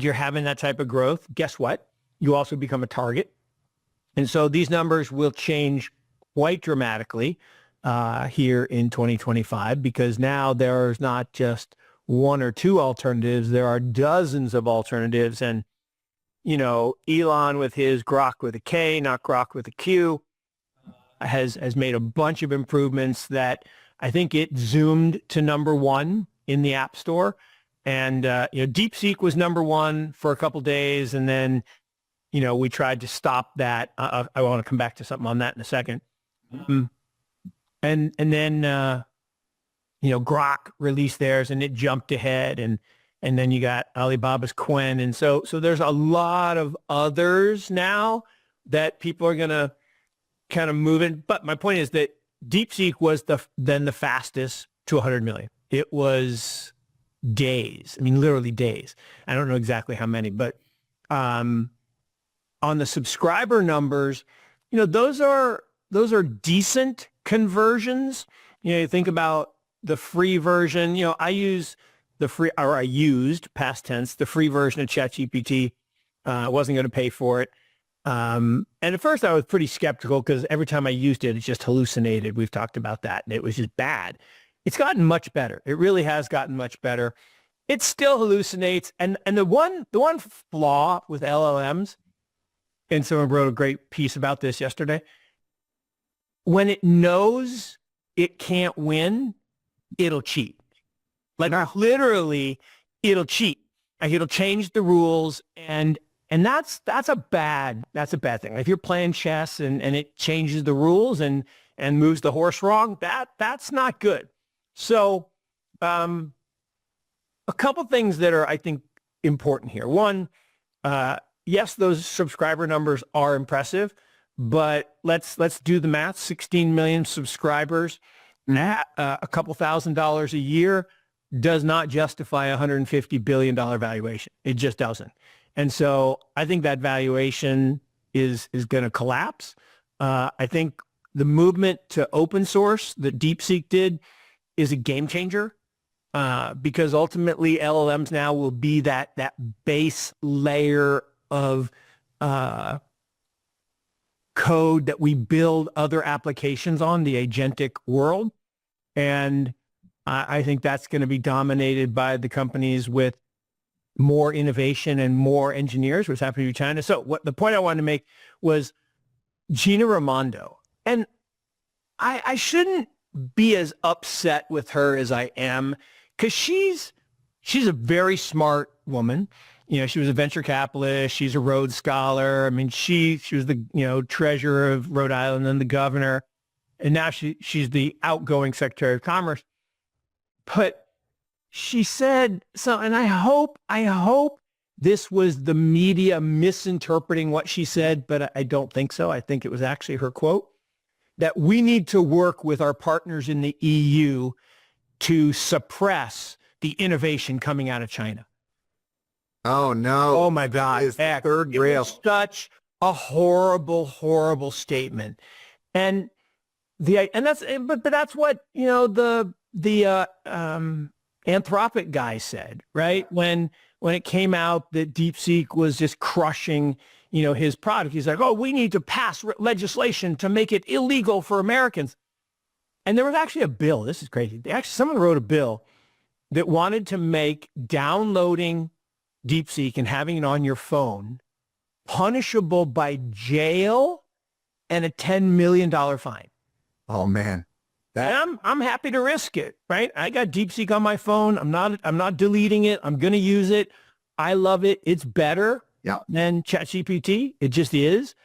you're having that type of growth, guess what? You also become a target. And so these numbers will change quite dramatically here in 2025, because now there's not just one or two alternatives. There are dozens of alternatives. And, Elon with his Grok with a K, not Grok with a Q, has made a bunch of improvements that I think it zoomed to number one in the App Store. And, DeepSeek was number one for a couple days. And then, we tried to stop that. I want to come back to something on that in a second. And then, Grok released theirs and it jumped ahead. And then you got Alibaba's Quen. And so there's a lot of others now that people are going to kind of move in. But my point is that DeepSeek was then the fastest to 100 million. It was days. I mean, literally days. I don't know exactly how many, but on the subscriber numbers, those are decent conversions. You think about the free version. I used past tense, the free version of ChatGPT. I wasn't going to pay for it. And at first I was pretty skeptical because every time I used it, it just hallucinated. We've talked about that. And it was just bad. It's gotten much better. It really has gotten much better. It still hallucinates. And the one flaw with LLMs, and someone wrote a great piece about this yesterday, when it knows it can't win, it'll cheat. Like literally, it'll cheat. Like it'll change the rules, and that's a bad thing. If you're playing chess and it changes the rules and moves the horse wrong, that's not good. So, a couple things that are, I think, important here. One, yes, those subscriber numbers are impressive, but let's do the math. 16 million subscribers, a couple $1,000s a year does not justify a $150 billion valuation. It just doesn't. And so I think that valuation is going to collapse. I think the movement to open source that DeepSeek did is a game changer, because ultimately LLMs now will be that base layer of code that we build other applications on, the agentic world. And I think that's going to be dominated by the companies with more innovation and more engineers, what's happening in China. So the point I wanted to make was Gina Raimondo. And I shouldn't be as upset with her as I am, because she's a very smart woman. She was a venture capitalist. She's a Rhodes Scholar. I mean, she was the, treasurer of Rhode Island and the governor. And now she's the outgoing Secretary of Commerce. But she said so, and I hope this was the media misinterpreting what she said, but I don't think so. I think it was actually her quote, that we need to work with our partners in the EU to suppress the innovation coming out of China. Oh, no. Oh, my God. Third rail. It was such a horrible, horrible statement. And that's what, the Anthropic guy said, right? When it came out that DeepSeek was just crushing, his product, he's like, oh, we need to pass legislation to make it illegal for Americans. And there was actually a bill. This is crazy. Someone wrote a bill that wanted to make downloading DeepSeek and having it on your phone punishable by jail and a $10 million fine. Oh, man. And I'm happy to risk it, right? I got DeepSeek on my phone. I'm not deleting it. I'm going to use it. I love it. It's better than ChatGPT. It just is.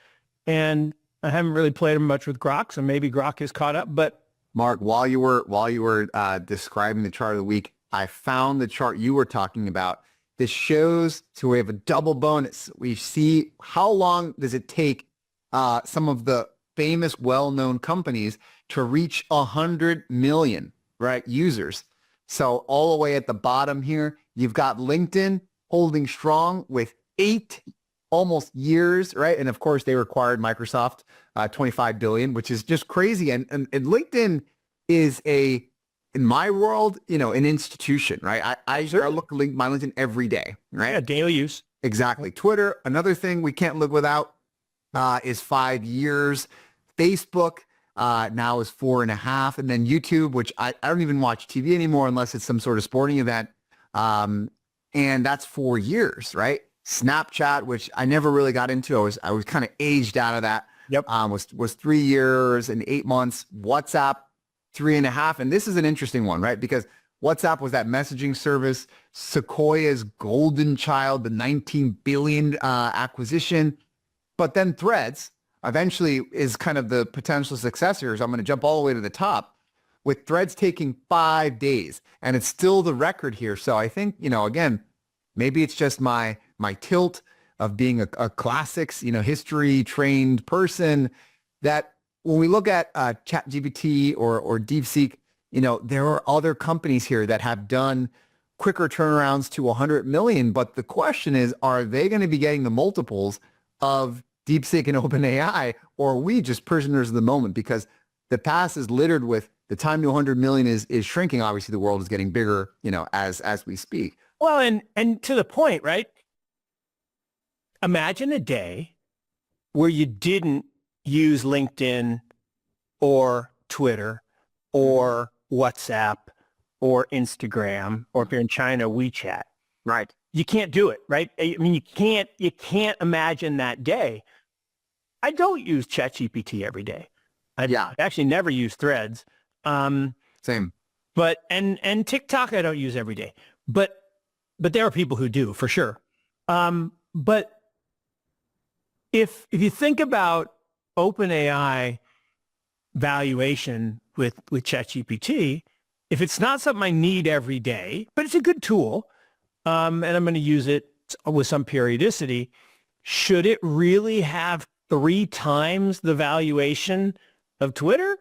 And I haven't really played much with Grok, so maybe Grok is caught up. But Mark, while you were describing the chart of the week, I found the chart you were talking about, this shows, so we have a double bonus. We see how long does it take some of the famous, well-known companies to reach 100 million, right, users. So all the way at the bottom here, you've got LinkedIn holding strong with 8 almost years, right? And of course, they required Microsoft 25 billion, which is just crazy. And LinkedIn is in my world, an institution, right? I look at my LinkedIn every day, right? Yeah, daily use. Exactly. Twitter, another thing we can't live without is 5 years. Facebook now is 4.5. And then YouTube, which I don't even watch TV anymore unless it's some sort of sporting event. And that's 4 years, right? Snapchat, which I never really got into. I was kind of aged out of that. Yep. Was 3 years and 8 months. WhatsApp, 3.5. And this is an interesting one, right? Because WhatsApp was that messaging service. Sequoia's golden child, the 19 billion acquisition. But then Threads eventually is kind of the potential successors. I'm going to jump all the way to the top with Threads taking 5 days. And it's still the record here. So I think, again, maybe it's just my tilt of being a classics, history trained person, that when we look at ChatGPT or DeepSeek, there are other companies here that have done quicker turnarounds to 100 million. But the question is, are they going to be getting the multiples of DeepSeek and OpenAI, or are we just prisoners of the moment? Because the past is littered with the time to 100 million is shrinking. Obviously, the world is getting bigger, as we speak. Well, and to the point, right? Imagine a day where you didn't use LinkedIn or Twitter or WhatsApp or Instagram, or if you're in China, WeChat. Right. You can't do it, right? I mean, you can't imagine that day. I don't use ChatGPT every day. I actually never use Threads. Same. But and TikTok I don't use every day. But there are people who do, for sure. But if you think about OpenAI valuation with ChatGPT, if it's not something I need every day, but it's a good tool, and I'm going to use it with some periodicity, should it really have 3 times the valuation of Twitter?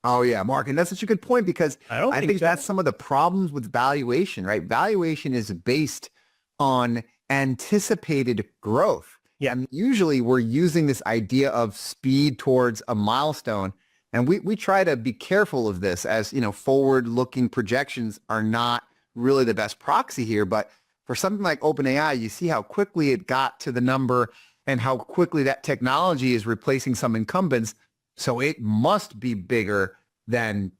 Oh, yeah, Mark. And that's such a good point, because I think that's some of the problems with valuation, right? Valuation is based on anticipated growth. Yeah. And usually we're using this idea of speed towards a milestone. And we try to be careful of this, as, forward-looking projections are not really the best proxy here. But for something like OpenAI, you see how quickly it got to the number and how quickly that technology is replacing some incumbents. So it must be bigger than,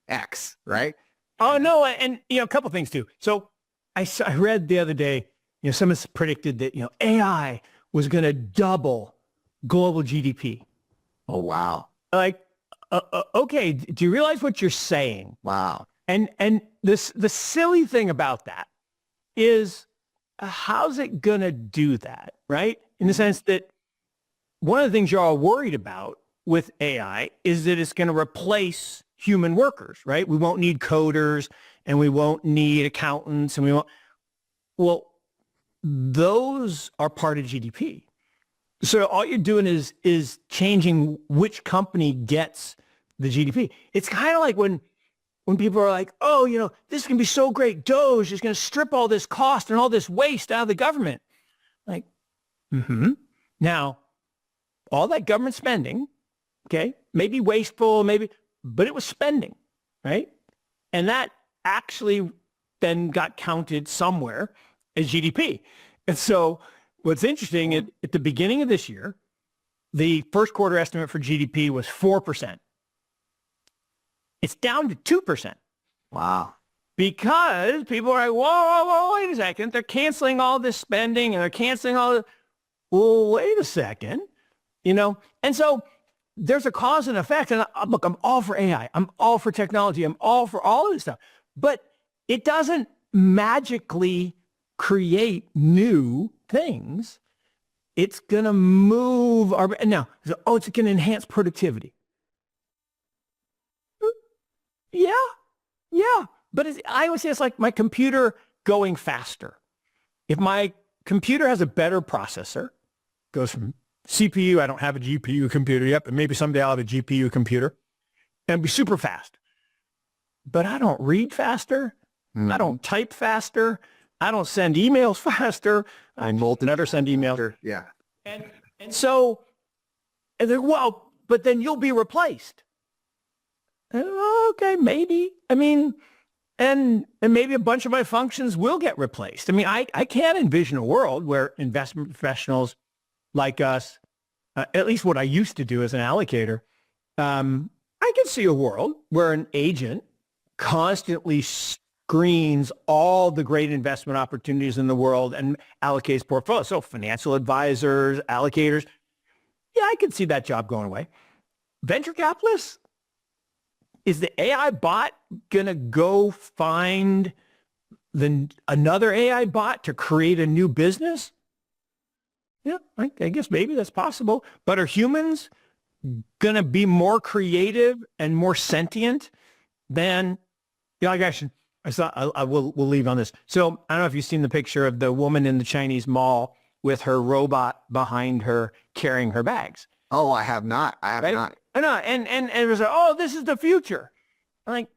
X, right? Oh, no. And, a couple things too. So I read the other day, someone predicted that, AI was going to double global GDP. Oh, wow. Like, okay, do you realize what you're saying? Wow. And the silly thing about that is, how's it going to do that, right? In the sense that one of the things you're all worried about with AI is that it's going to replace human workers, right? We won't need coders and we won't need accountants and well, those are part of GDP. So all you're doing is changing which company gets the GDP. It's kind of like when people are like, oh, this is going to be so great. Doge is going to strip all this cost and all this waste out of the government. Like, Now, all that government spending, okay, maybe wasteful, but it was spending, right? And that actually then got counted somewhere as GDP. And so what's interesting, at the beginning of this year, the first quarter estimate for GDP was 4%. It's down to 2%. Wow. Because people are like, whoa, wait a second. They're canceling all this spending and they're canceling all. Well, wait a second, And so there's a cause and effect. And look, I'm all for AI. I'm all for technology. I'm all for all of this stuff. But it doesn't magically create new things. It's going to move now. It's going to enhance productivity. Yeah. But I always say it's like my computer going faster. if my computer has a better processor, goes from CPU, I don't have a GPU computer yet, but maybe someday I'll have a GPU computer, and it'll be super fast. But I don't read faster. I don't type faster. I don't send emails faster. I never send emails. Yeah. And so, and they're, well, but then you'll be replaced. Okay, maybe. I mean, and maybe a bunch of my functions will get replaced. I mean, I can't envision a world where investment professionals like us, at least what I used to do as an allocator, I can see a world where an agent constantly screens all the great investment opportunities in the world and allocates portfolios. So financial advisors, allocators, yeah, I could see that job going away. Venture capitalists, is the AI bot going to go find another AI bot to create a new business? Yeah, I guess maybe that's possible. But are humans going to be more creative and more sentient than, you know, we'll leave on this. So I don't know if you've seen the picture of the woman in the Chinese mall with her robot behind her carrying her bags. Oh, I have not. I have not. I know. And it was like, oh, this is the future. I'm like,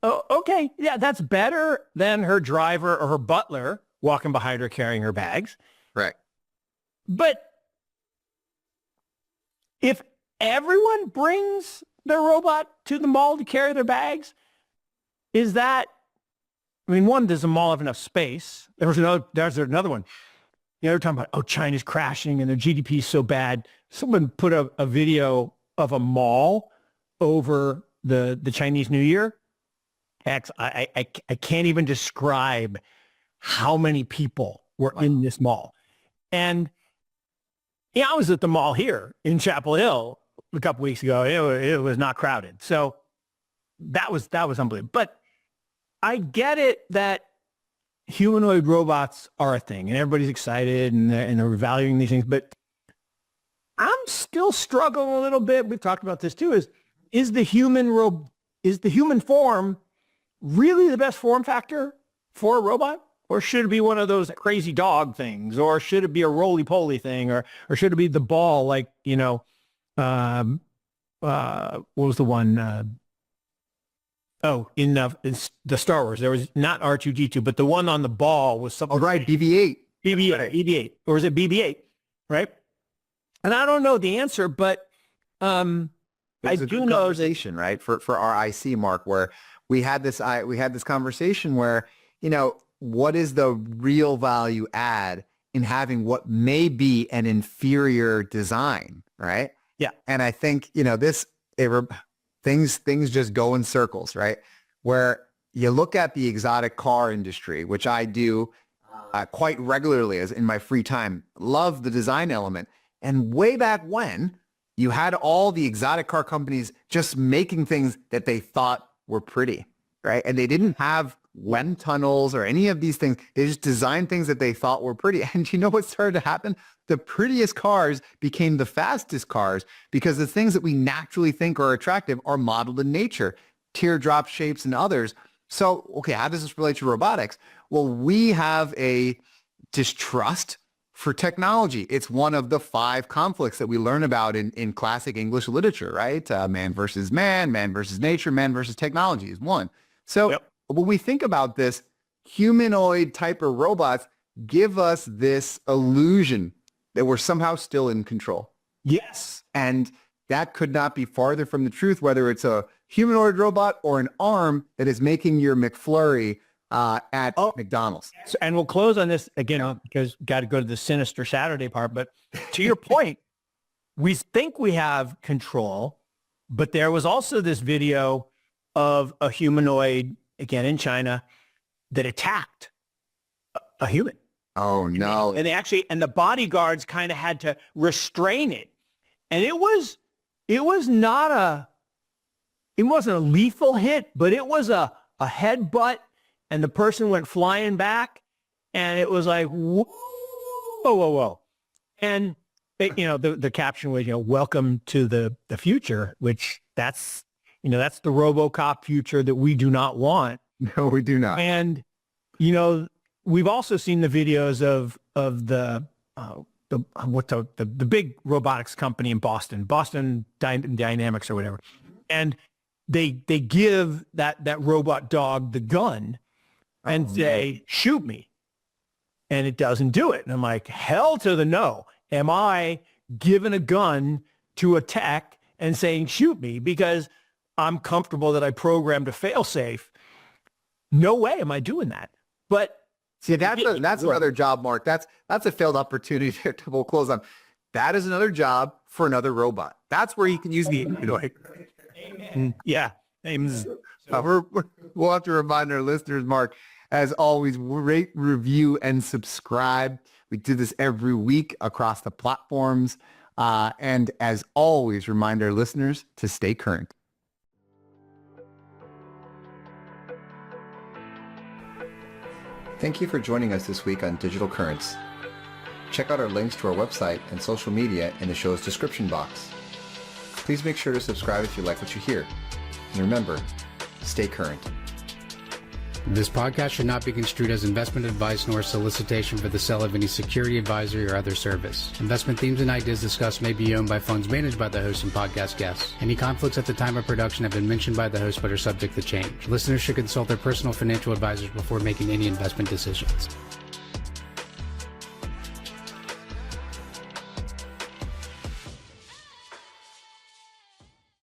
oh, okay. Yeah, that's better than her driver or her butler walking behind her carrying her bags. Right. But if everyone brings their robot to the mall to carry their bags, is that, I mean, one, does the mall have enough space? There's another one. You know, they're talking about, oh, China's crashing and their GDP is so bad. Someone put a video of a mall over the Chinese New Year. I can't even describe how many people were in this mall. And yeah, I was at the mall here in Chapel Hill a couple weeks ago. It was not crowded. So that was unbelievable. But I get it that humanoid robots are a thing and everybody's excited and they're valuing these things. But I'm still struggling a little bit. We've talked about this too. Is the human form really the best form factor for a robot? Or should it be one of those crazy dog things? Or should it be a roly-poly thing? Or should it be the ball like, you know, what was the one? In the Star Wars, there was not R2-D2, but the one on the ball was something. Oh, right, BB-8. BB-8. Or is it BB-8? Right? And I don't know the answer, but I do know. Conversation, right, for our IC, Mark, where we had this conversation where, you know, what is the real value add in having what may be an inferior design, right? Yeah. And I think, you know, things just go in circles, right? Where you look at the exotic car industry, which I do quite regularly as in my free time, love the design element. And way back when, you had all the exotic car companies just making things that they thought were pretty, right? And they didn't have wind tunnels or any of these things. They just designed things that they thought were pretty. And you know what started to happen? The prettiest cars became the fastest cars because the things that we naturally think are attractive are modeled in nature, teardrop shapes and others. So, okay, how does this relate to robotics? Well, we have a distrust for technology. It's one of the 5 conflicts that we learn about in classic English literature, right? Man versus man, man versus nature, man versus technology is one. So when we think about this, humanoid type of robots give us this illusion that we're somehow still in control. Yes. And that could not be farther from the truth, whether it's a humanoid robot or an arm that is making your McFlurry at McDonald's. So, and we'll close on this again because got to go to the sinister Saturday part. But to your point, we think we have control, but there was also this video of a humanoid, again in China, that attacked a human. Oh, no. And the bodyguards kind of had to restrain it. And it wasn't a lethal hit, but it was a headbutt. And the person went flying back, and it was like, whoa, whoa, whoa, whoa. And, the caption was, welcome to the future, which that's the RoboCop future that we do not want. No, we do not. And, we've also seen the videos of the big robotics company in Boston Dynamics or whatever, and they give that robot dog the gun and say, shoot me, and it doesn't do it. And I'm like, hell to the no. Am I given a gun to a tech and saying, shoot me, because I'm comfortable that I programmed a fail-safe? No way am I doing that. But see, that's another job, Mark. That's a failed opportunity to we'll close on. That is another job for another robot. That's where you can use the Amen. Yeah. Amen. We'll have to remind our listeners, Mark, as always, rate, review, and subscribe. We do this every week across the platforms. And as always, remind our listeners to stay current. Thank you for joining us this week on Digital Currents. Check out our links to our website and social media in the show's description box. Please make sure to subscribe if you like what you hear. And remember, stay current. This podcast should not be construed as investment advice nor solicitation for the sale of any security, advisory, or other service. Investment themes and ideas discussed may be owned by funds managed by the host and podcast guests. Any conflicts at the time of production have been mentioned by the host but are subject to change. Listeners should consult their personal financial advisors before making any investment decisions.